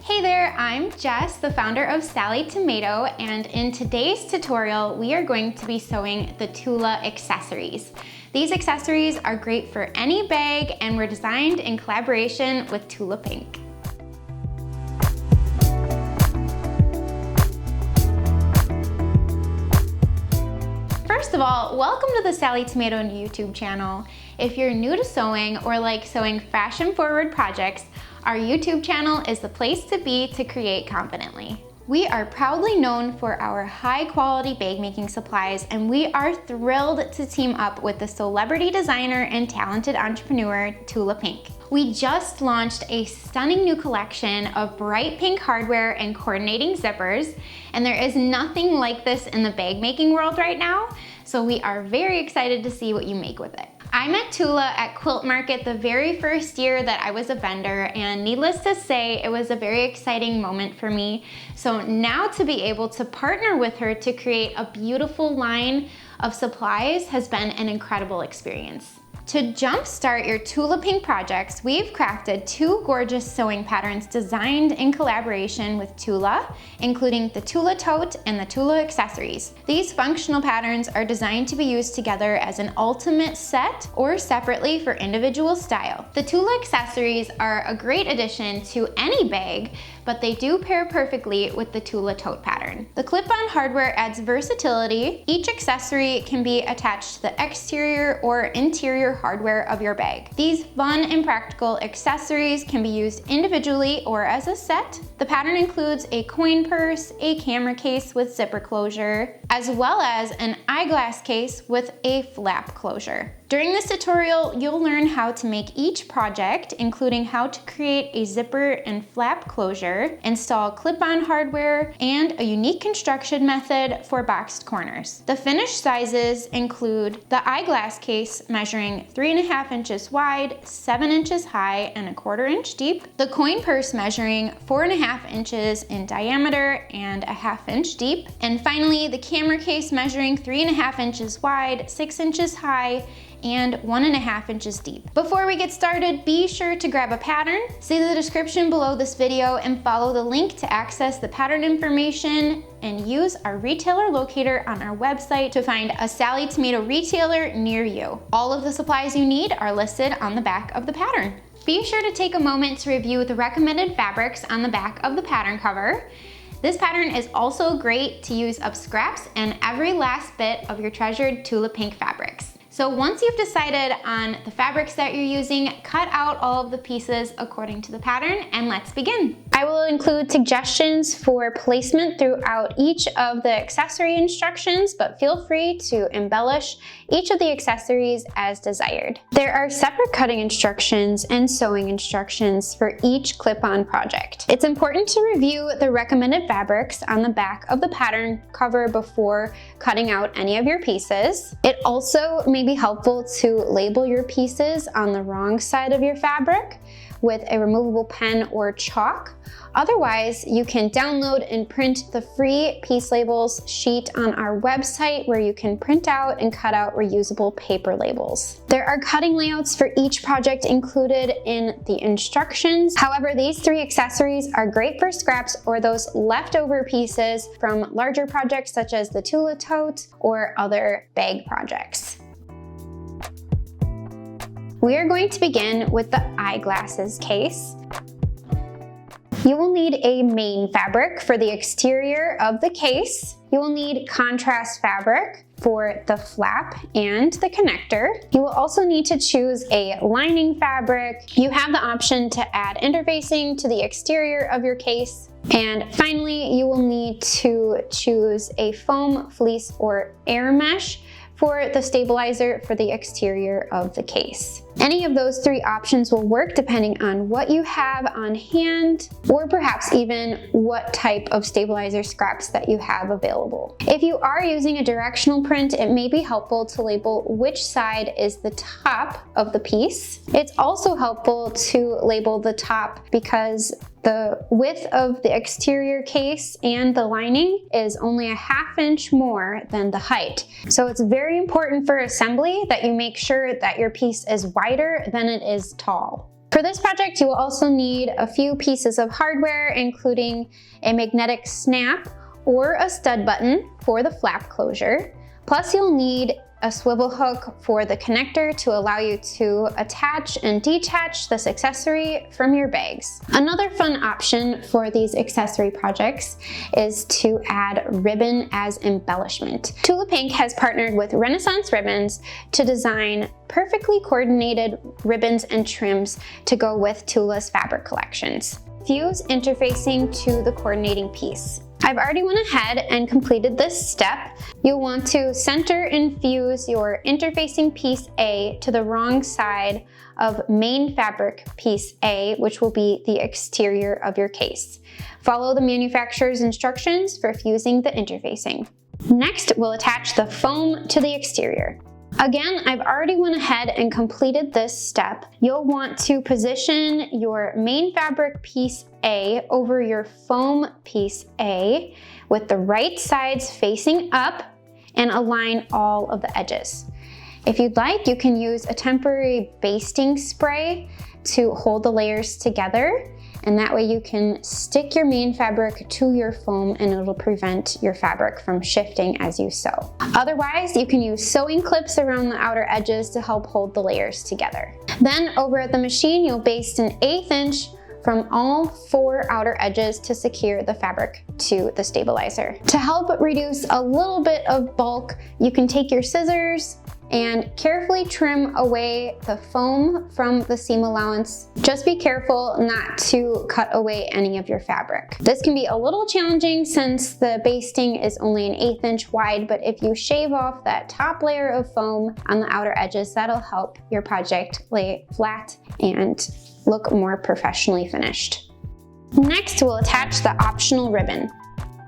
Hey there, I'm Jess, the founder of Sallie Tomato, and in today's tutorial, we are going to be sewing the Tula Accessories. These accessories are great for any bag and were designed in collaboration with Tula Pink. First of all, welcome to the Sallie Tomato YouTube channel. If you're new to sewing or like sewing fashion-forward projects, our YouTube channel is the place to be to create confidently. We are proudly known for our high-quality bag making supplies, and we are thrilled to team up with the celebrity designer and talented entrepreneur, Tula Pink. We just launched a stunning new collection of bright pink hardware and coordinating zippers, and there is nothing like this in the bag making world right now, so we are very excited to see what you make with it. I met Tula at Quilt Market the very first year that I was a vendor, and needless to say, it was a very exciting moment for me. So now to be able to partner with her to create a beautiful line of supplies has been an incredible experience. To jumpstart your Tula Pink projects, we've crafted two gorgeous sewing patterns designed in collaboration with Tula, including the Tula Tote and the Tula Accessories. These functional patterns are designed to be used together as an ultimate set or separately for individual style. The Tula Accessories are a great addition to any bag, but they do pair perfectly with the Tula Tote pattern. The clip-on hardware adds versatility. Each accessory can be attached to the exterior or interior hardware of your bag. These fun and practical accessories can be used individually or as a set. The pattern includes a coin purse, a camera case with zipper closure, as well as an eyeglass case with a flap closure. During this tutorial, you'll learn how to make each project, including how to create a zipper and flap closure, install clip-on hardware, and a unique construction method for boxed corners. The finished sizes include the eyeglass case measuring 3.5 inches wide, 7 inches high, and 1/4 inch deep, the coin purse measuring 4.5 inches in diameter and 1/2 inch deep, and finally the camera case measuring 3.5 inches wide, 6 inches high, and 1.5 inches deep. Before we get started, be sure to grab a pattern, see the description below this video, and follow the link to access the pattern information, and use our retailer locator on our website to find a Sallie Tomato retailer near you. All of the supplies you need are listed on the back of the pattern. Be sure to take a moment to review the recommended fabrics on the back of the pattern cover. This pattern is also great to use up scraps and every last bit of your treasured Tula Pink fabrics. So once you've decided on the fabrics that you're using, cut out all of the pieces according to the pattern, and let's begin. I will include suggestions for placement throughout each of the accessory instructions, but feel free to embellish each of the accessories as desired. There are separate cutting instructions and sewing instructions for each clip-on project. It's important to review the recommended fabrics on the back of the pattern cover before cutting out any of your pieces. It also may be helpful to label your pieces on the wrong side of your fabric with a removable pen or chalk. Otherwise, you can download and print the free piece labels sheet on our website where you can print out and cut out reusable paper labels. There are cutting layouts for each project included in the instructions. However, these three accessories are great for scraps or those leftover pieces from larger projects such as the Tula Tote or other bag projects. We are going to begin with the eyeglasses case. You will need a main fabric for the exterior of the case. You will need contrast fabric for the flap and the connector. You will also need to choose a lining fabric. You have the option to add interfacing to the exterior of your case. And finally, you will need to choose a foam, fleece, or air mesh for the stabilizer for the exterior of the case. Any of those three options will work depending on what you have on hand, or perhaps even what type of stabilizer scraps that you have available. If you are using a directional print, it may be helpful to label which side is the top of the piece. It's also helpful to label the top because the width of the exterior case and the lining is only 1/2 inch more than the height. So it's very important for assembly that you make sure that your piece is wider than it is tall. For this project, you will also need a few pieces of hardware, including a magnetic snap or a stud button for the flap closure. Plus, you'll need a swivel hook for the connector to allow you to attach and detach this accessory from your bags. Another fun option for these accessory projects is to add ribbon as embellishment. Tula Pink has partnered with Renaissance Ribbons to design perfectly coordinated ribbons and trims to go with Tula's fabric collections. Fuse interfacing to the coordinating piece. I've already went ahead and completed this step. You'll want to center and fuse your interfacing piece A to the wrong side of main fabric piece A, which will be the exterior of your case. Follow the manufacturer's instructions for fusing the interfacing. Next, we'll attach the foam to the exterior. Again, I've already went ahead and completed this step. You'll want to position your main fabric piece A over your foam piece A with the right sides facing up and align all of the edges. If you'd like, you can use a temporary basting spray to hold the layers together, and that way you can stick your main fabric to your foam and it'll prevent your fabric from shifting as you sew. Otherwise, you can use sewing clips around the outer edges to help hold the layers together. Then over at the machine, you'll baste an 1/8 inch from all 4 outer edges to secure the fabric to the stabilizer. To help reduce a little bit of bulk, you can take your scissors and carefully trim away the foam from the seam allowance. Just be careful not to cut away any of your fabric. This can be a little challenging since the basting is only an 1/8 inch wide, but if you shave off that top layer of foam on the outer edges, that'll help your project lay flat and look more professionally finished. Next, we'll attach the optional ribbon.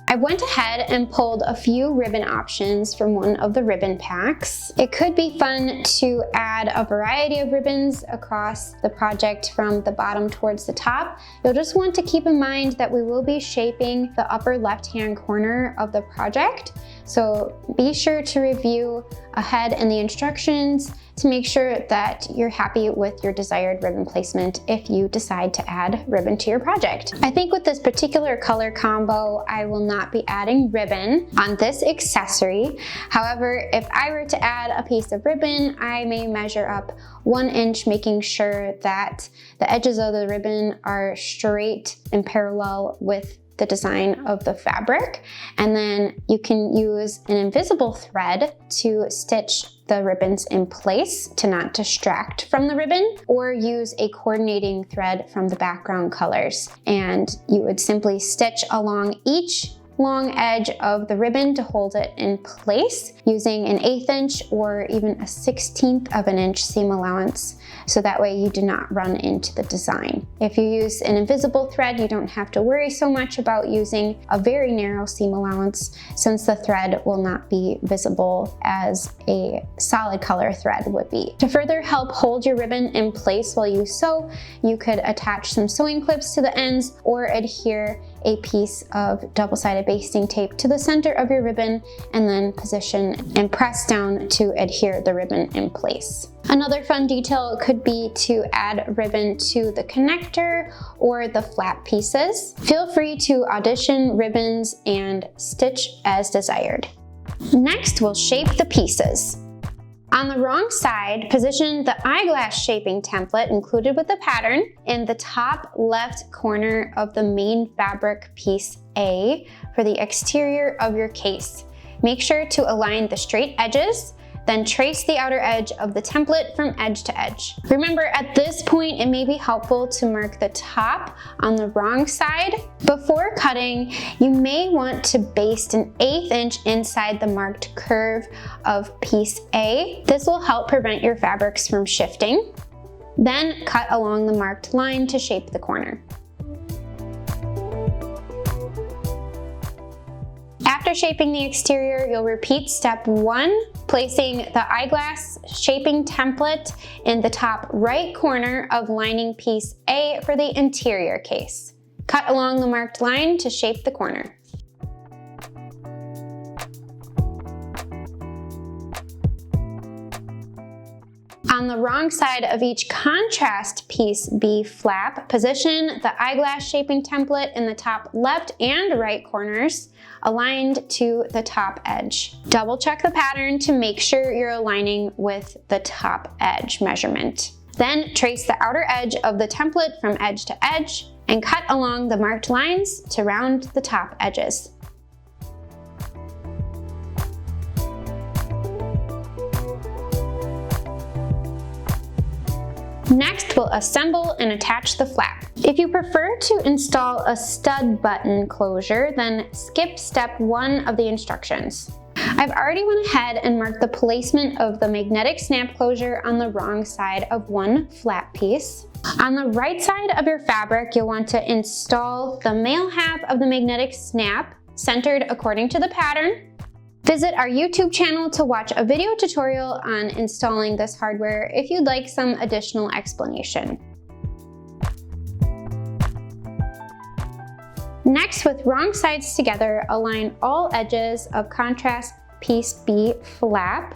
I went ahead and pulled a few ribbon options from one of the ribbon packs. It could be fun to add a variety of ribbons across the project from the bottom towards the top. You'll just want to keep in mind that we will be shaping the upper left-hand corner of the project. So be sure to review ahead in the instructions to make sure that you're happy with your desired ribbon placement if you decide to add ribbon to your project. I think with this particular color combo, I will not be adding ribbon on this accessory. However, if I were to add a piece of ribbon, I may measure up 1 inch, making sure that the edges of the ribbon are straight and parallel with the design of the fabric. And then you can use an invisible thread to stitch the ribbons in place to not distract from the ribbon, or use a coordinating thread from the background colors. And you would simply stitch along each long edge of the ribbon to hold it in place using an 1/8 inch or even a 1/16 of an inch seam allowance, so that way you do not run into the design. If you use an invisible thread, you don't have to worry so much about using a very narrow seam allowance, since the thread will not be visible as a solid color thread would be. To further help hold your ribbon in place while you sew, you could attach some sewing clips to the ends or adhere a piece of double-sided basting tape to the center of your ribbon and then position and press down to adhere the ribbon in place. Another fun detail could be to add ribbon to the connector or the flap pieces. Feel free to audition ribbons and stitch as desired. Next, we'll shape the pieces. On the wrong side, position the eyeglass shaping template included with the pattern in the top left corner of the main fabric piece A for the exterior of your case. Make sure to align the straight edges, then trace the outer edge of the template from edge to edge. Remember, at this point, it may be helpful to mark the top on the wrong side. Before cutting, you may want to baste an 1/8 inch inside the marked curve of piece A. This will help prevent your fabrics from shifting. Then cut along the marked line to shape the corner. After shaping the exterior, you'll repeat step 1, placing the eyeglass shaping template in the top right corner of lining piece A for the interior case. Cut along the marked line to shape the corner. On On the wrong side of each contrast piece B flap, position the eyeglass shaping template in the top left and right corners, aligned to the top edge. Double check the pattern to make sure you're aligning with the top edge measurement. Then trace the outer edge of the template from edge to edge and cut along the marked lines to round the top edges. Next, we'll assemble and attach the flap. If you prefer to install a stud button closure, then skip step 1 of the instructions. I've already went ahead and marked the placement of the magnetic snap closure on the wrong side of one flap piece. On the right side of your fabric, you'll want to install the male half of the magnetic snap, centered according to the pattern. Visit our YouTube channel to watch a video tutorial on installing this hardware if you'd like some additional explanation. Next, with wrong sides together, align all edges of contrast piece B flap.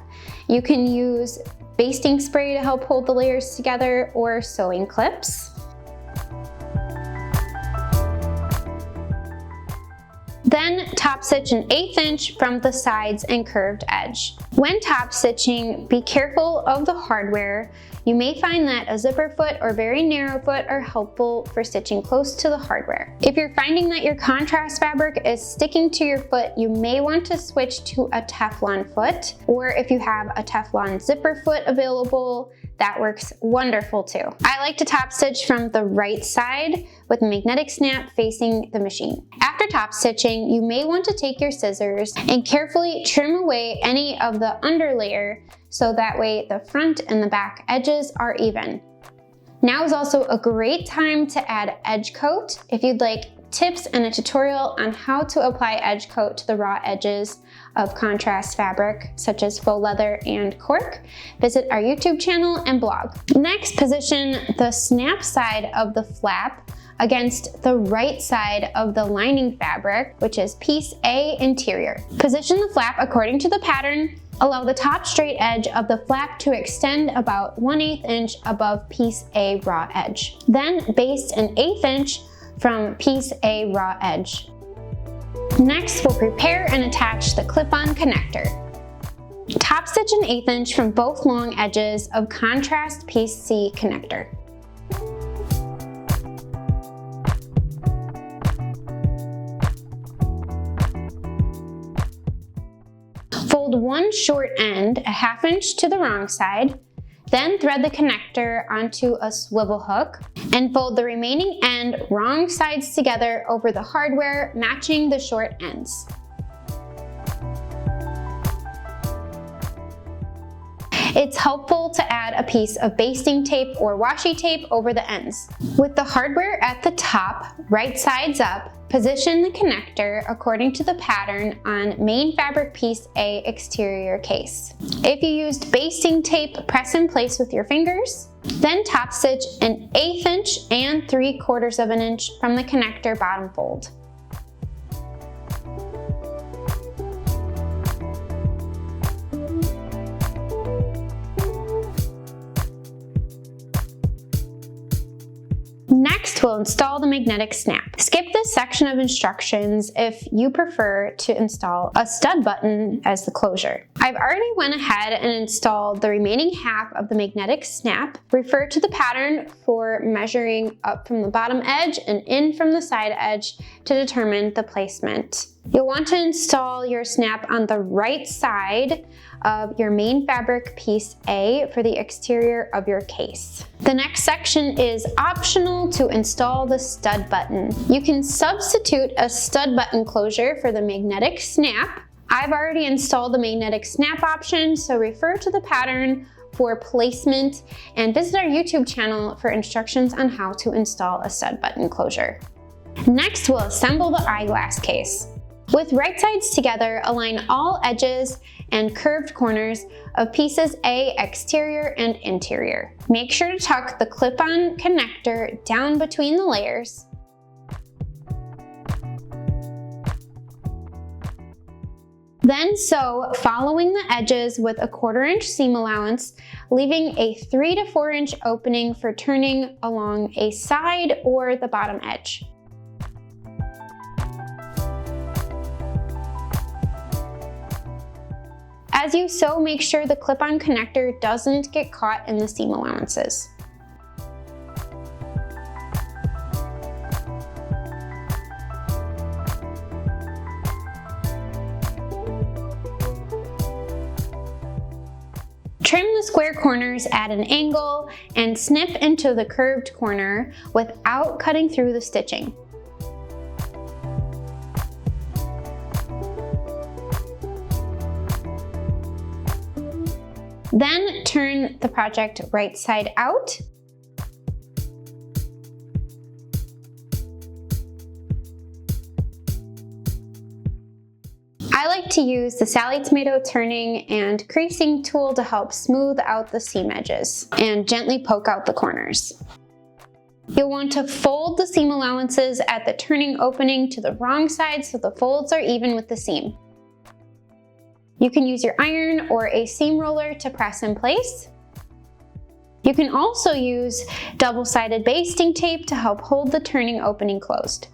You can use basting spray to help hold the layers together or sewing clips. Then top stitch an 1/8 inch from the sides and curved edge. When top stitching, be careful of the hardware. You may find that a zipper foot or very narrow foot are helpful for stitching close to the hardware. If you're finding that your contrast fabric is sticking to your foot, you may want to switch to a Teflon foot, or if you have a Teflon zipper foot available, that works wonderful too. I like to top stitch from the right side with the magnetic snap facing the machine. After top stitching, you may want to take your scissors and carefully trim away any of the underlayer so that way the front and the back edges are even. Now is also a great time to add edge coat. If you'd like tips and a tutorial on how to apply edge coat to the raw edges of contrast fabric, such as faux leather and cork, visit our YouTube channel and blog. Next, position the snap side of the flap against the right side of the lining fabric, which is piece A interior. Position the flap according to the pattern. Allow the top straight edge of the flap to extend about 1/8 inch above piece A raw edge. Then baste an 1/8 inch from piece A raw edge. Next, we'll prepare and attach the clip-on connector. Top stitch an 1/8 inch from both long edges of contrast piece C connector. Fold one short end a 1/2 inch to the wrong side, then thread the connector onto a swivel hook and fold the remaining end wrong sides together over the hardware, matching the short ends. It's helpful to add a piece of basting tape or washi tape over the ends. With the hardware at the top, right sides up, position the connector according to the pattern on main fabric piece A exterior case. If you used basting tape, press in place with your fingers. Then top stitch an 1/8 inch and 3/4 of an inch from the connector bottom fold. Next, we'll install the magnetic snap. Skip this section of instructions if you prefer to install a stud button as the closure. I've already went ahead and installed the remaining half of the magnetic snap. Refer to the pattern for measuring up from the bottom edge and in from the side edge to determine the placement. You'll want to install your snap on the right side of your main fabric piece A for the exterior of your case. The next section is optional to install the stud button. You can substitute a stud button closure for the magnetic snap. I've already installed the magnetic snap option, so refer to the pattern for placement and visit our YouTube channel for instructions on how to install a stud button closure. Next, we'll assemble the eyeglass case. With right sides together, align all edges and curved corners of pieces A exterior and interior. Make sure to tuck the clip-on connector down between the layers. Then sew following the edges with a 1/4 inch seam allowance leaving a 3 to 4 inch opening for turning along a side or the bottom edge. As you sew, make sure the clip-on connector doesn't get caught in the seam allowances. Trim the square corners at an angle and snip into the curved corner without cutting through the stitching. Then turn the project right side out. I like to use the Sallie tomato turning and creasing tool to help smooth out the seam edges and gently poke out the corners. You'll want to fold the seam allowances at the turning opening to the wrong side so the folds are even with the seam. You can use your iron or a seam roller to press in place. You can also use double-sided basting tape to help hold the turning opening closed.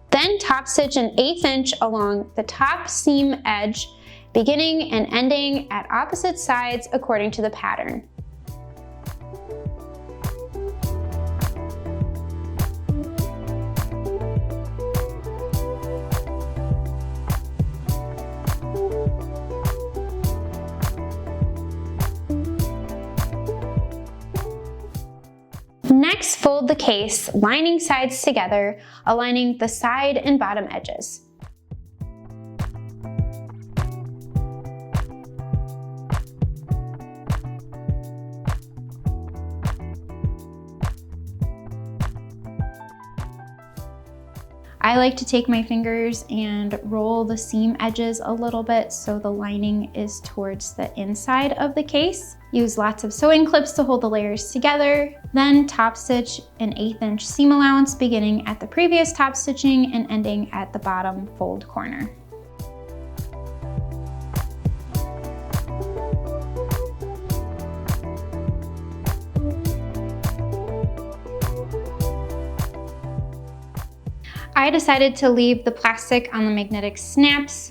Then top stitch an 1/8 inch along the top seam edge, beginning and ending at opposite sides according to the pattern. Next, fold the case, lining sides together, aligning the side and bottom edges. I like to take my fingers and roll the seam edges a little bit so the lining is towards the inside of the case. Use lots of sewing clips to hold the layers together. Then top stitch an 1/8 inch seam allowance beginning at the previous top stitching and ending at the bottom fold corner. I decided to leave the plastic on the magnetic snaps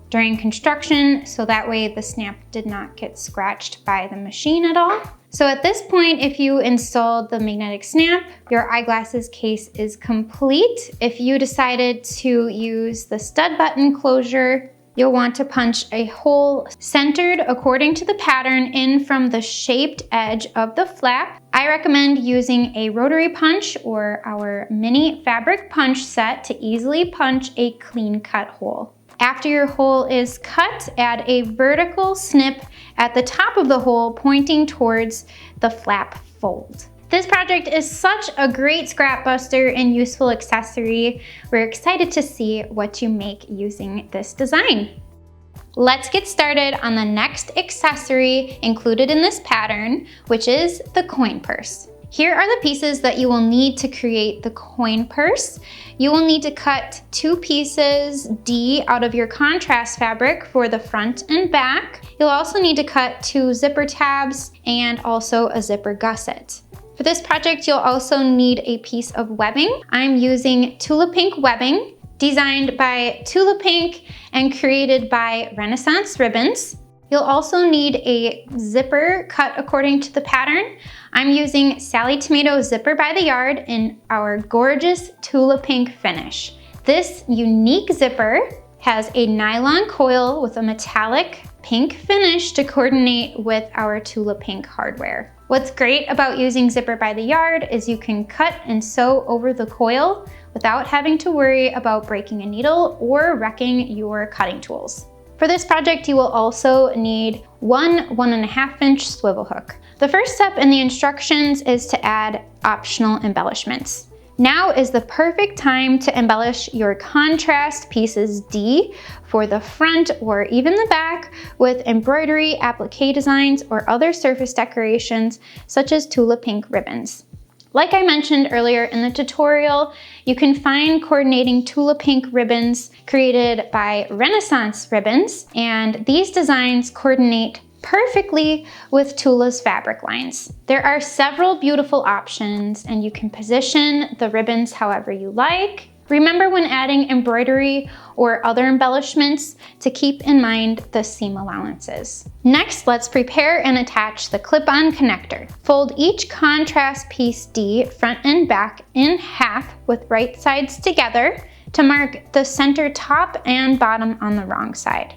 during construction, so that way the snap did not get scratched by the machine at all. So at this point, if you installed the magnetic snap, your eyeglasses case is complete. If you decided to use the stud button closure, you'll want to punch a hole centered according to the pattern in from the shaped edge of the flap. I recommend using a rotary punch or our mini fabric punch set to easily punch a clean cut hole. After your hole is cut, add a vertical snip at the top of the hole pointing towards the flap fold. This project is such a great scrap buster and useful accessory. We're excited to see what you make using this design. Let's get started on the next accessory included in this pattern, which is the coin purse. Here are the pieces that you will need to create the coin purse. You will need to cut 2 pieces D out of your contrast fabric for the front and back. You'll also need to cut 2 zipper tabs and also a zipper gusset. For this project, you'll also need a piece of webbing. I'm using Tula Pink webbing, designed by Tula Pink and created by Renaissance Ribbons. You'll also need a zipper cut according to the pattern. I'm using Sallie Tomato Zipper by the Yard in our gorgeous Tula Pink finish. This unique zipper has a nylon coil with a metallic pink finish to coordinate with our Tula Pink hardware. What's great about using Zipper by the Yard is you can cut and sew over the coil without having to worry about breaking a needle or wrecking your cutting tools. For this project, you will also need 1.5 inch swivel hook. The first step in the instructions is to add optional embellishments. Now is the perfect time to embellish your contrast pieces D for the front or even the back with embroidery, applique designs, or other surface decorations such as Tula Pink ribbons. Like I mentioned earlier in the tutorial, you can find coordinating Tula Pink ribbons created by Renaissance Ribbons, and these designs coordinate perfectly with Tula's fabric lines. There are several beautiful options, and you can position the ribbons however you like. Remember when adding embroidery or other embellishments to keep in mind the seam allowances. Next, let's prepare and attach the clip-on connector. Fold each contrast piece D front and back in half with right sides together to mark the center top and bottom on the wrong side.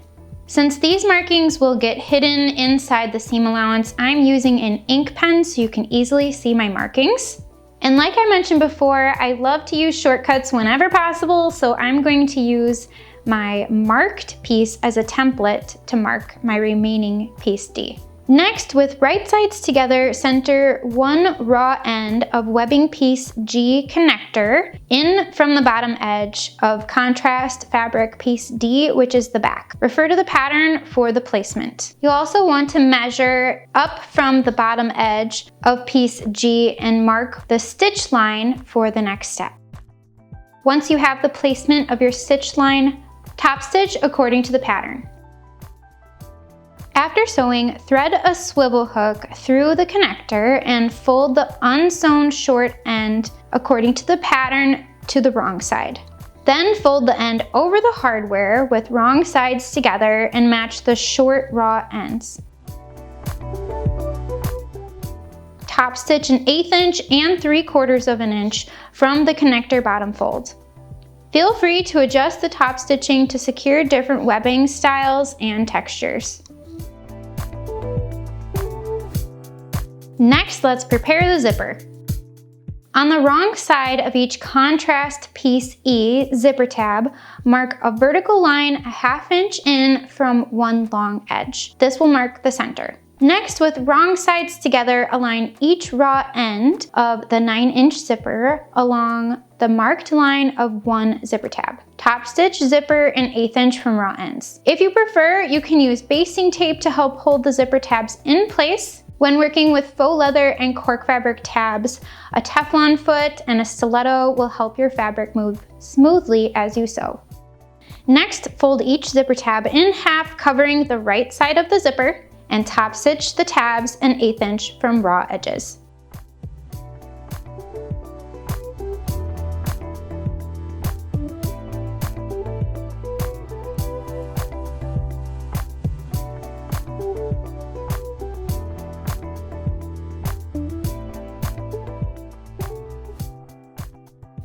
Since these markings will get hidden inside the seam allowance, I'm using an ink pen so you can easily see my markings. And like I mentioned before, I love to use shortcuts whenever possible, so I'm going to use my marked piece as a template to mark my remaining piece D. Next, with right sides together, center one raw end of webbing piece G connector in from the bottom edge of contrast fabric piece D, which is the back. Refer to the pattern for the placement. You'll also want to measure up from the bottom edge of piece G and mark the stitch line for the next step. Once you have the placement of your stitch line, top stitch according to the pattern. After sewing, thread a swivel hook through the connector and fold the unsewn short end according to the pattern to the wrong side. Then fold the end over the hardware with wrong sides together and match the short raw ends. Top stitch an 1/8 inch and 3/4 of an inch from the connector bottom fold. Feel free to adjust the top stitching to secure different webbing styles and textures. Next, let's prepare the zipper. On the wrong side of each contrast piece E zipper tab, mark a vertical line a 1/2 inch in from one long edge. This will mark the center. Next, with wrong sides together, align each raw end of the 9-inch zipper along the marked line of one zipper tab. Top stitch zipper an 1/8 inch from raw ends. If you prefer, you can use basting tape to help hold the zipper tabs in place. When working with faux leather and cork fabric tabs, a Teflon foot and a stiletto will help your fabric move smoothly as you sew. Next, fold each zipper tab in half, covering the right side of the zipper, and top stitch the tabs an 1/8 inch from raw edges.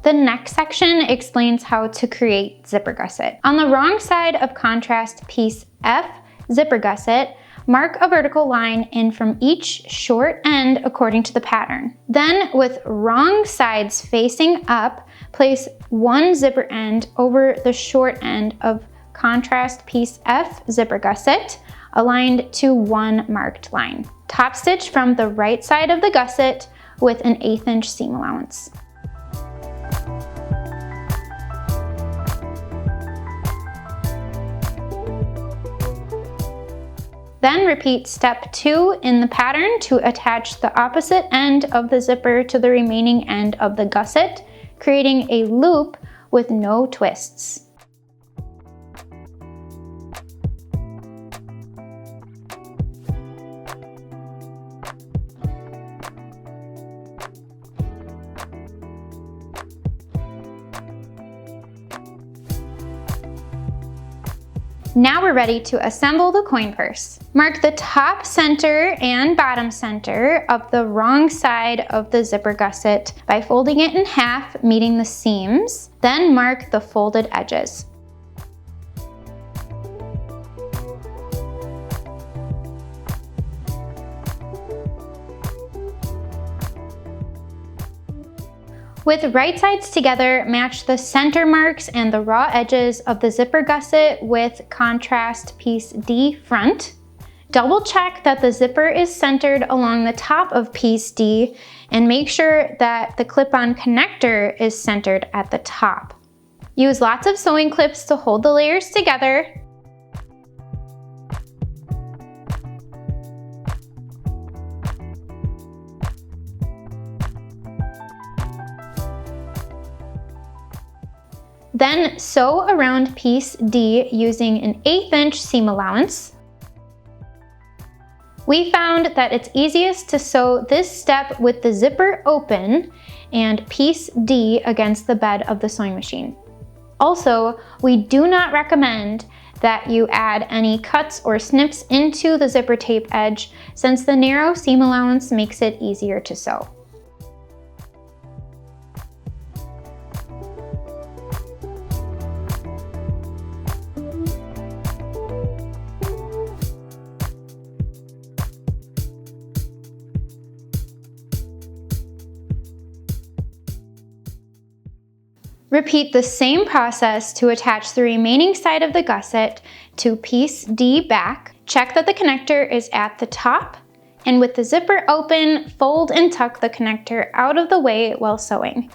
The next section explains how to create zipper gusset. On the wrong side of contrast piece F zipper gusset, mark a vertical line in from each short end according to the pattern. Then, with wrong sides facing up, place one zipper end over the short end of contrast piece F zipper gusset, aligned to one marked line. Top stitch from the right side of the gusset with an 1/8 inch seam allowance. Then repeat step 2 in the pattern to attach the opposite end of the zipper to the remaining end of the gusset, creating a loop with no twists. Now we're ready to assemble the coin purse. Mark the top center and bottom center of the wrong side of the zipper gusset by folding it in half, meeting the seams. Then mark the folded edges. With right sides together, match the center marks and the raw edges of the zipper gusset with contrast piece D front. Double check that the zipper is centered along the top of piece D and make sure that the clip-on connector is centered at the top. Use lots of sewing clips to hold the layers together. Then sew around piece D using an 1/8 inch seam allowance. We found that it's easiest to sew this step with the zipper open and piece D against the bed of the sewing machine. Also, we do not recommend that you add any cuts or snips into the zipper tape edge since the narrow seam allowance makes it easier to sew. Repeat the same process to attach the remaining side of the gusset to piece D back. Check that the connector is at the top, and with the zipper open, fold and tuck the connector out of the way while sewing.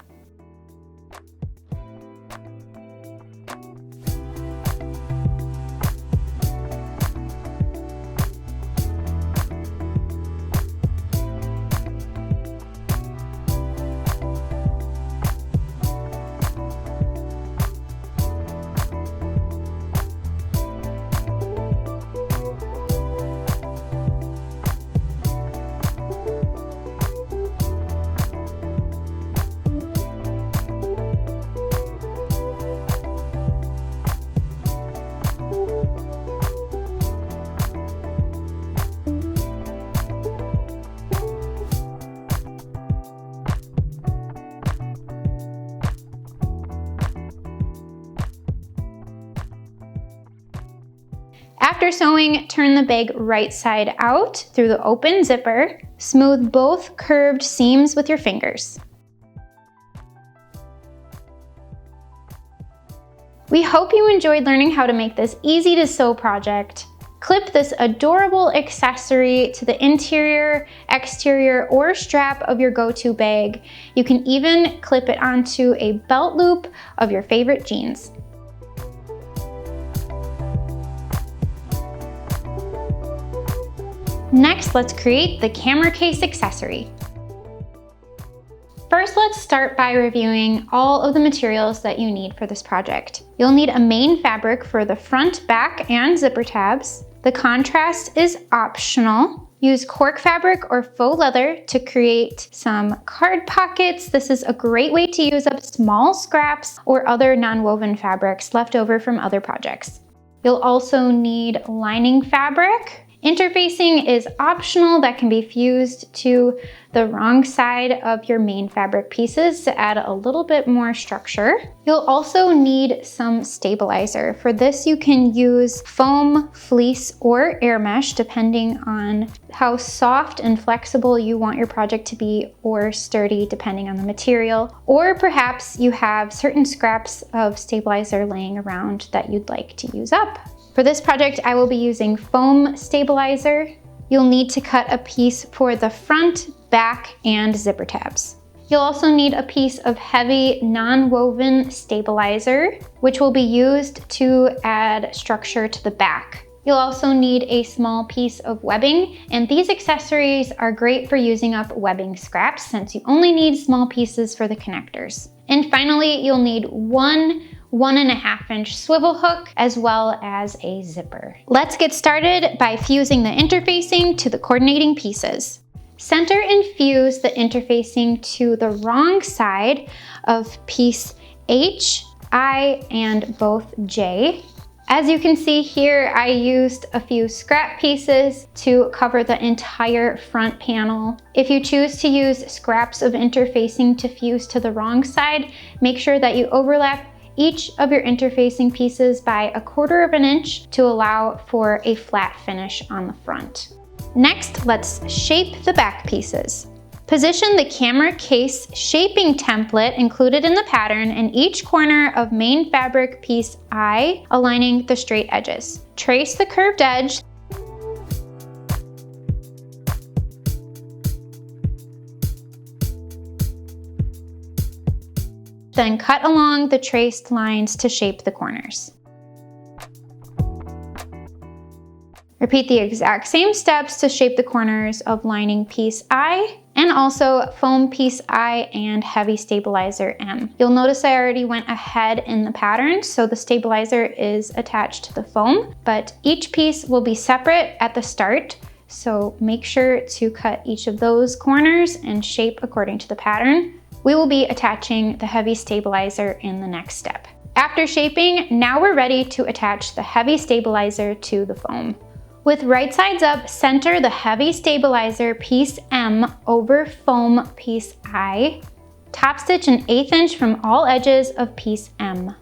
After sewing, turn the bag right side out through the open zipper. Smooth both curved seams with your fingers. We hope you enjoyed learning how to make this easy to sew project. Clip this adorable accessory to the interior, exterior, or strap of your go-to bag. You can even clip it onto a belt loop of your favorite jeans. Next, let's create the camera case accessory. First, let's start by reviewing all of the materials that you need for this project. You'll need a main fabric for the front, back, and zipper tabs. The contrast is optional. Use cork fabric or faux leather to create some card pockets. This is a great way to use up small scraps or other non-woven fabrics left over from other projects. You'll also need lining fabric. Interfacing is optional. That can be fused to the wrong side of your main fabric pieces to add a little bit more structure. You'll also need some stabilizer. For this, you can use foam, fleece, or air mesh, depending on how soft and flexible you want your project to be, or sturdy, depending on the material. Or perhaps you have certain scraps of stabilizer laying around that you'd like to use up. For this project, I will be using foam stabilizer. You'll need to cut a piece for the front, back, and zipper tabs. You'll also need a piece of heavy non-woven stabilizer, which will be used to add structure to the back. You'll also need a small piece of webbing, and these accessories are great for using up webbing scraps since you only need small pieces for the connectors. And finally, you'll need one 1.5 inch swivel hook, as well as a zipper. Let's get started by fusing the interfacing to the coordinating pieces. Center and fuse the interfacing to the wrong side of piece H, I, and both J. As you can see here, I used a few scrap pieces to cover the entire front panel. If you choose to use scraps of interfacing to fuse to the wrong side, make sure that you overlap each of your interfacing pieces by 1/4 inch to allow for a flat finish on the front. Next, let's shape the back pieces. Position the camera case shaping template included in the pattern in each corner of main fabric piece I, aligning the straight edges. Trace the curved edge. Then cut along the traced lines to shape the corners. Repeat the exact same steps to shape the corners of lining piece I and also foam piece I and heavy stabilizer M. You'll notice I already went ahead in the pattern, so the stabilizer is attached to the foam, but each piece will be separate at the start, so make sure to cut each of those corners and shape according to the pattern. We will be attaching the heavy stabilizer in the next step. After shaping, now we're ready to attach the heavy stabilizer to the foam. With right sides up, center the heavy stabilizer piece M over foam piece I. Top stitch an 1/8 inch from all edges of piece M.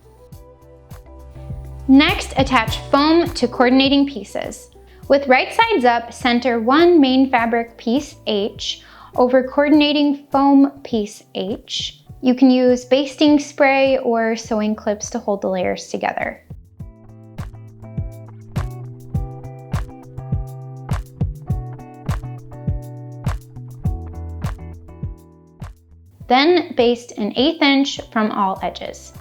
Next, attach foam to coordinating pieces. With right sides up, center one main fabric piece H over coordinating foam piece H. You can use basting spray or sewing clips to hold the layers together. Then baste an 1/8 inch from all edges.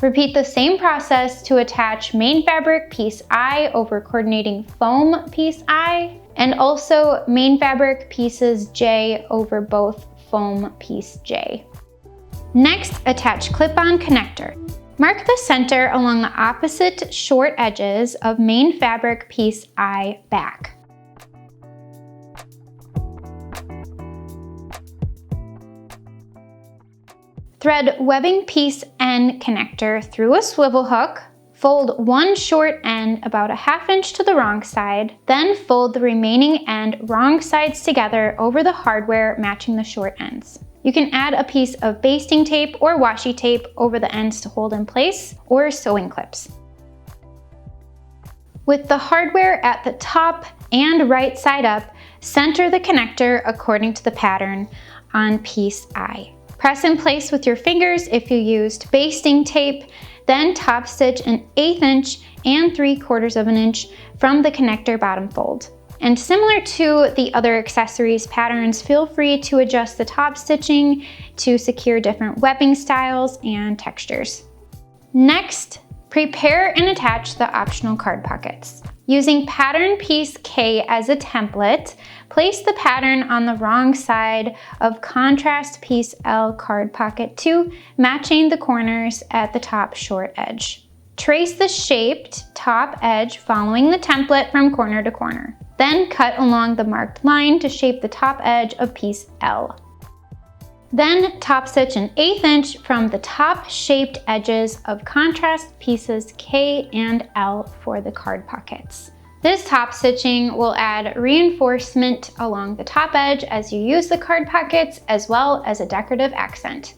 Repeat the same process to attach main fabric piece I over coordinating foam piece I, and also main fabric pieces J over both foam piece J. Next, attach clip-on connector. Mark the center along the opposite short edges of main fabric piece I back. Thread webbing piece N connector through a swivel hook, fold one short end about a 1/2 inch to the wrong side, then fold the remaining end wrong sides together over the hardware matching the short ends. You can add a piece of basting tape or washi tape over the ends to hold in place, or sewing clips. With the hardware at the top and right side up, center the connector according to the pattern on piece I. Press in place with your fingers if you used basting tape, then top stitch an 1/8 inch and 3/4 of an inch from the connector bottom fold. And similar to the other accessories patterns, feel free to adjust the top stitching to secure different webbing styles and textures. Next, prepare and attach the optional card pockets. Using pattern piece K as a template, place the pattern on the wrong side of contrast piece L card pocket 2, matching the corners at the top short edge. Trace the shaped top edge following the template from corner to corner. Then cut along the marked line to shape the top edge of piece L. Then top stitch an 1/8 inch from the top shaped edges of contrast pieces K and L for the card pockets. This top stitching will add reinforcement along the top edge as you use the card pockets, as well as a decorative accent.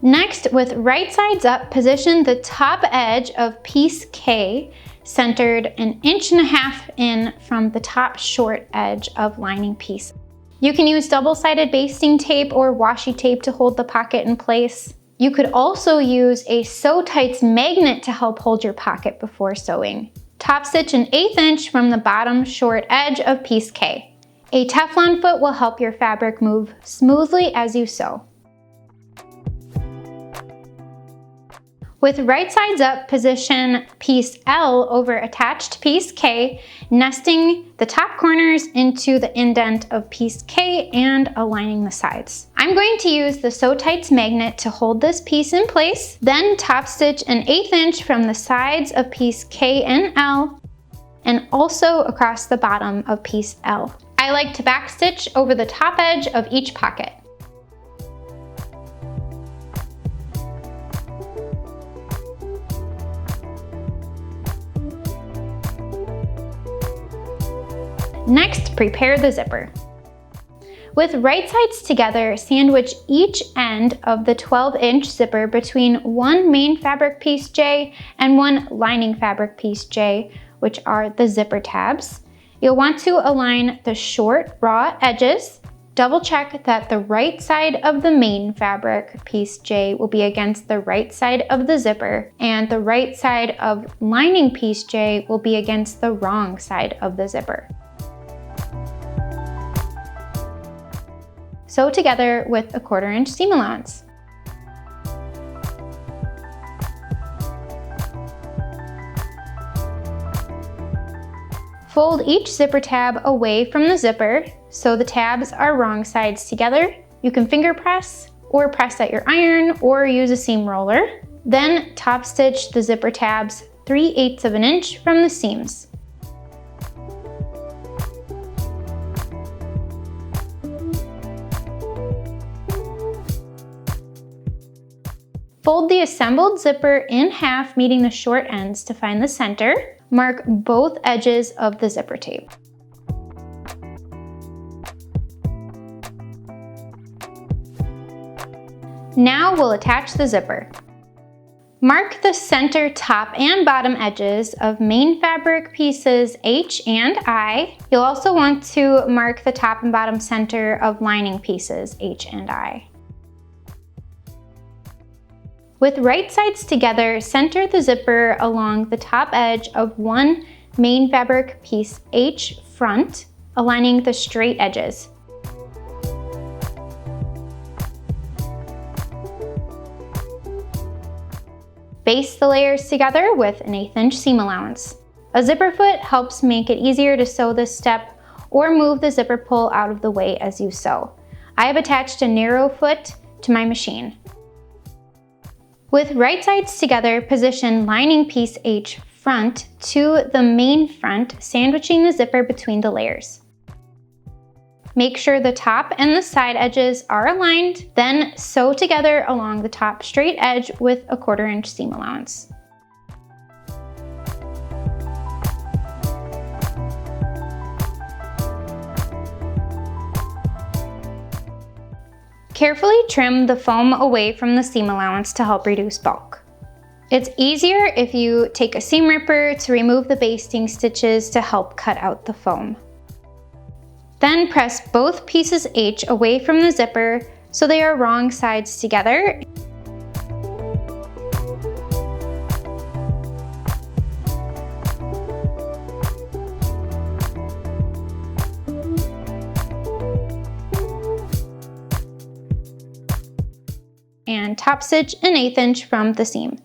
Next, with right sides up, position the top edge of piece K centered 1.5 inches in from the top short edge of lining piece. You can use double-sided basting tape or washi tape to hold the pocket in place. You could also use a Sew Tights magnet to help hold your pocket before sewing. Top stitch an 1/8 inch from the bottom short edge of piece K. A Teflon foot will help your fabric move smoothly as you sew. With right sides up, position piece L over attached piece K, nesting the top corners into the indent of piece K and aligning the sides. I'm going to use the Sew Tights magnet to hold this piece in place, then top stitch an 1/8 inch from the sides of piece K and L, and also across the bottom of piece L. I like to backstitch over the top edge of each pocket. Next, prepare the zipper. With right sides together, sandwich each end of the 12-inch zipper between one main fabric piece J and one lining fabric piece J, which are the zipper tabs. You'll want to align the short, raw edges Double check that the right side of the main fabric, piece J, will be against the right side of the zipper, and the right side of lining piece J will be against the wrong side of the zipper. Sew together with a 1/4 inch seam allowance. Fold each zipper tab away from the zipper so the tabs are wrong sides together. You can finger press or press at your iron or use a seam roller. Then top stitch the zipper tabs 3/8 of an inch from the seams. Fold the assembled zipper in half, meeting the short ends to find the center. Mark both edges of the zipper tape. Now we'll attach the zipper. Mark the center top and bottom edges of main fabric pieces H and I. You'll also want to mark the top and bottom center of lining pieces H and I. With right sides together, center the zipper along the top edge of one main fabric piece H front, aligning the straight edges. Baste the layers together with an 1/8 inch seam allowance. A zipper foot helps make it easier to sew this step or move the zipper pull out of the way as you sew. I have attached a narrow foot to my machine. With right sides together, position lining piece H front to the main front, sandwiching the zipper between the layers. Make sure the top and the side edges are aligned, then sew together along the top straight edge with a 1/4 inch seam allowance. Carefully trim the foam away from the seam allowance to help reduce bulk. It's easier if you take a seam ripper to remove the basting stitches to help cut out the foam. Then press both pieces H away from the zipper so they are wrong sides together. And top stitch an 1/8 inch from the seam.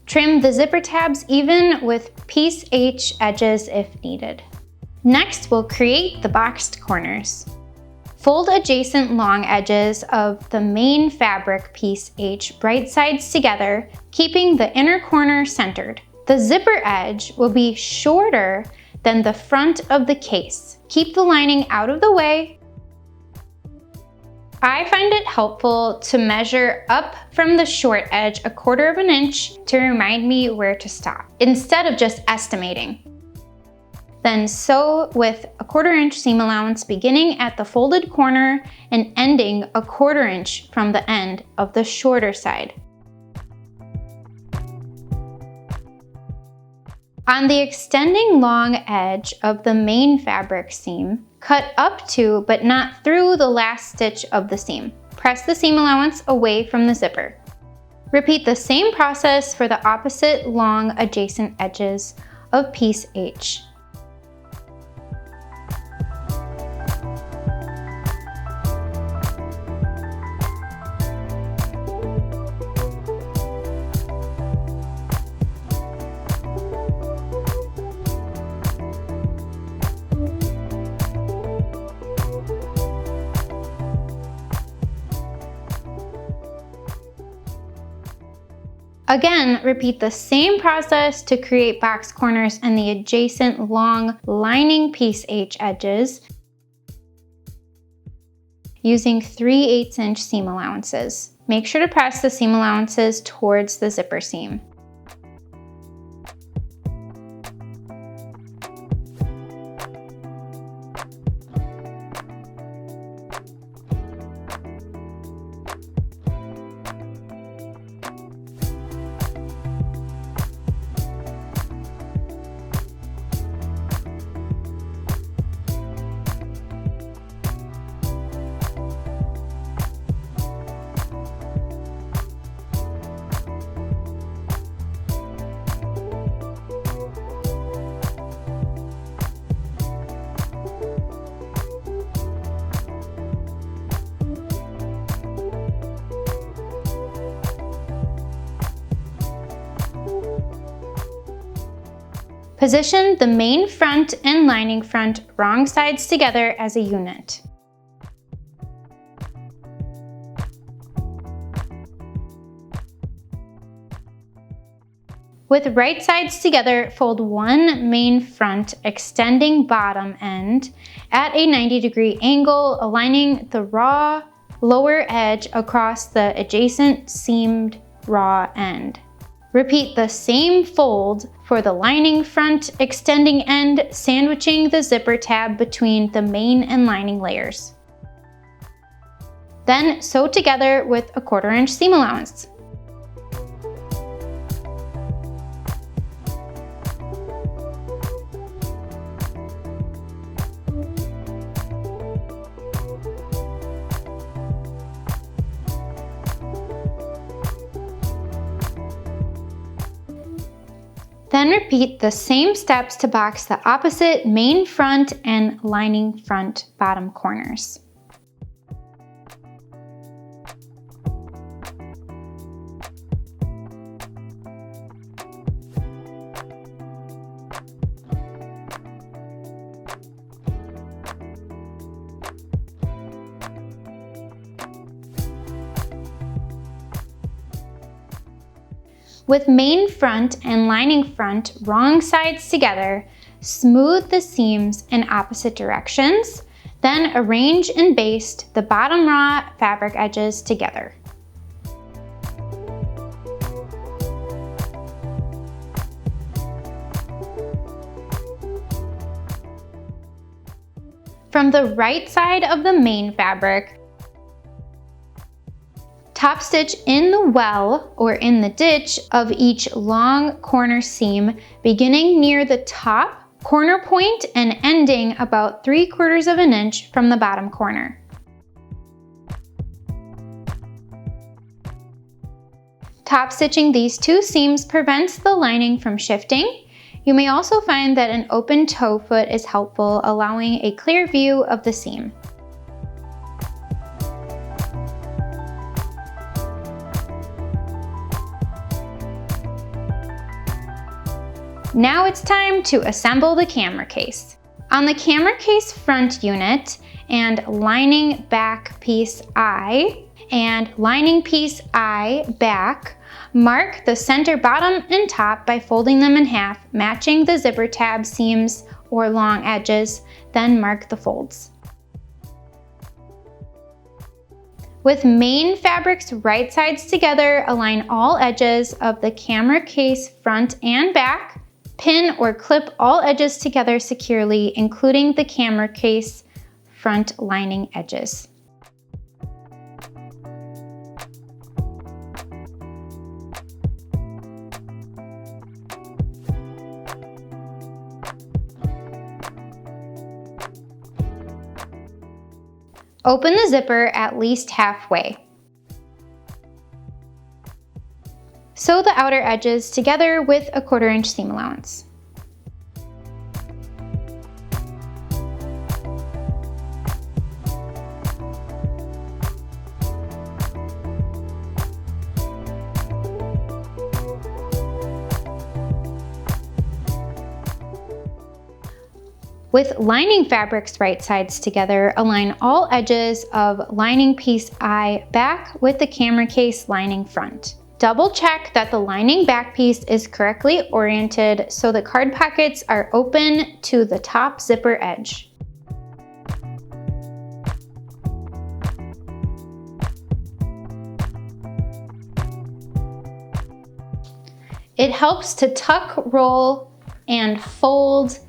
Trim the zipper tabs even with piece H edges if needed. Next, we'll create the boxed corners. Fold adjacent long edges of the main fabric piece H right sides together, keeping the inner corner centered. The zipper edge will be shorter than the front of the case. Keep the lining out of the way. I find it helpful to measure up from the short edge a 1/4 of an inch to remind me where to stop, instead of just estimating. Then sew with a 1/4 inch seam allowance beginning at the folded corner and ending a 1/4 inch from the end of the shorter side. On the extending long edge of the main fabric seam, cut up to but not through the last stitch of the seam. Press the seam allowance away from the zipper. Repeat the same process for the opposite long adjacent edges of piece H. Again, repeat the same process to create box corners and the adjacent long lining piece H edges using 3/8 inch seam allowances. Make sure to press the seam allowances towards the zipper seam. Position the main front and lining front wrong sides together as a unit. With right sides together, fold one main front extending bottom end at a 90-degree angle, aligning the raw lower edge across the adjacent seamed raw end. Repeat the same fold for the lining front extending end, sandwiching the zipper tab between the main and lining layers. Then sew together with a 1/4 inch seam allowance. Then repeat the same steps to box the opposite main front and lining front bottom corners. With main front and lining front wrong sides together, smooth the seams in opposite directions, then arrange and baste the bottom raw fabric edges together. From the right side of the main fabric, top stitch in the well or in the ditch of each long corner seam, beginning near the top corner point and ending about 3/4 of an inch from the bottom corner. Top stitching these two seams prevents the lining from shifting. You may also find that an open toe foot is helpful, allowing a clear view of the seam. Now it's time to assemble the camera case. On the camera case front unit and lining back piece eye and lining piece eye back, mark the center bottom and top by folding them in half, matching the zipper tab seams or long edges, then mark the folds. With main fabric's right sides together, align all edges of the camera case front and back. Pin or clip all edges together securely, including the camera case front lining edges. Open the zipper at least halfway. Sew the outer edges together with a 1/4 inch seam allowance. With lining fabric's right sides together, align all edges of lining piece eye back with the camera case lining front. Double check that the lining back piece is correctly oriented so the card pockets are open to the top zipper edge. It helps to tuck, roll, and fold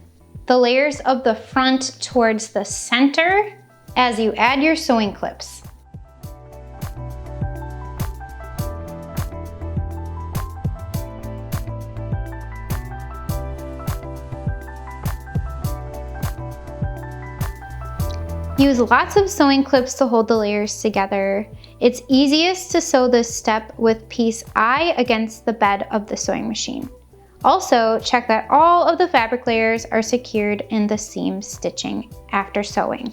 the layers of the front towards the center as you add your sewing clips. Use lots of sewing clips to hold the layers together. It's easiest to sew this step with piece eye against the bed of the sewing machine. Also, check that all of the fabric layers are secured in the seam stitching after sewing.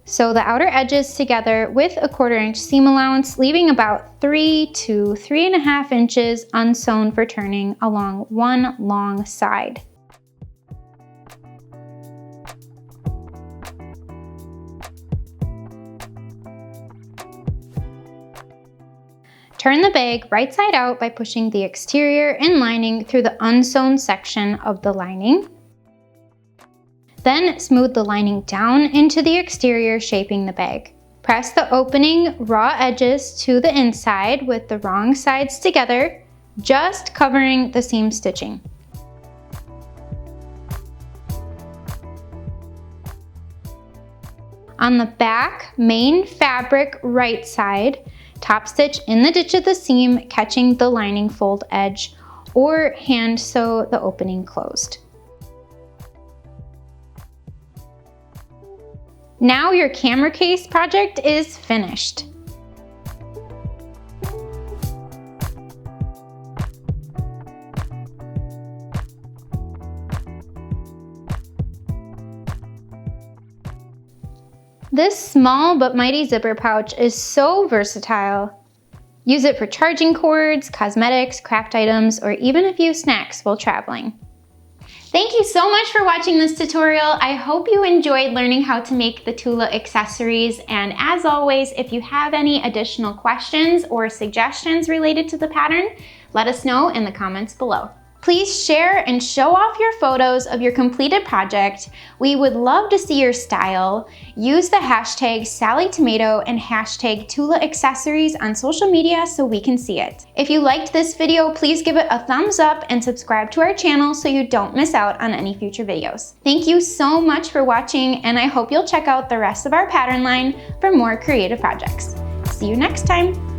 Sew the outer edges together with a 1/4 inch seam allowance, leaving about 3 to 3.5 inches unsewn for turning along one long side. Turn the bag right side out by pushing the exterior and lining through the unsewn section of the lining. Then smooth the lining down into the exterior, shaping the bag. Press the opening raw edges to the inside with the wrong sides together, just covering the seam stitching. On the back main fabric right side, top stitch in the ditch of the seam, catching the lining fold edge, or hand sew the opening closed. Now your camera case project is finished. This small but mighty zipper pouch is so versatile. Use it for charging cords, cosmetics, craft items, or even a few snacks while traveling. Thank you so much for watching this tutorial. I hope you enjoyed learning how to make the Tula accessories, and as always, if you have any additional questions or suggestions related to the pattern, let us know in the comments below. Please share and show off your photos of your completed project. We would love to see your style. Use the hashtag SallieTomato and hashtag Tula Accessories on social media so we can see it. If you liked this video, please give it a thumbs up and subscribe to our channel so you don't miss out on any future videos. Thank you so much for watching, and I hope you'll check out the rest of our pattern line for more creative projects. See you next time.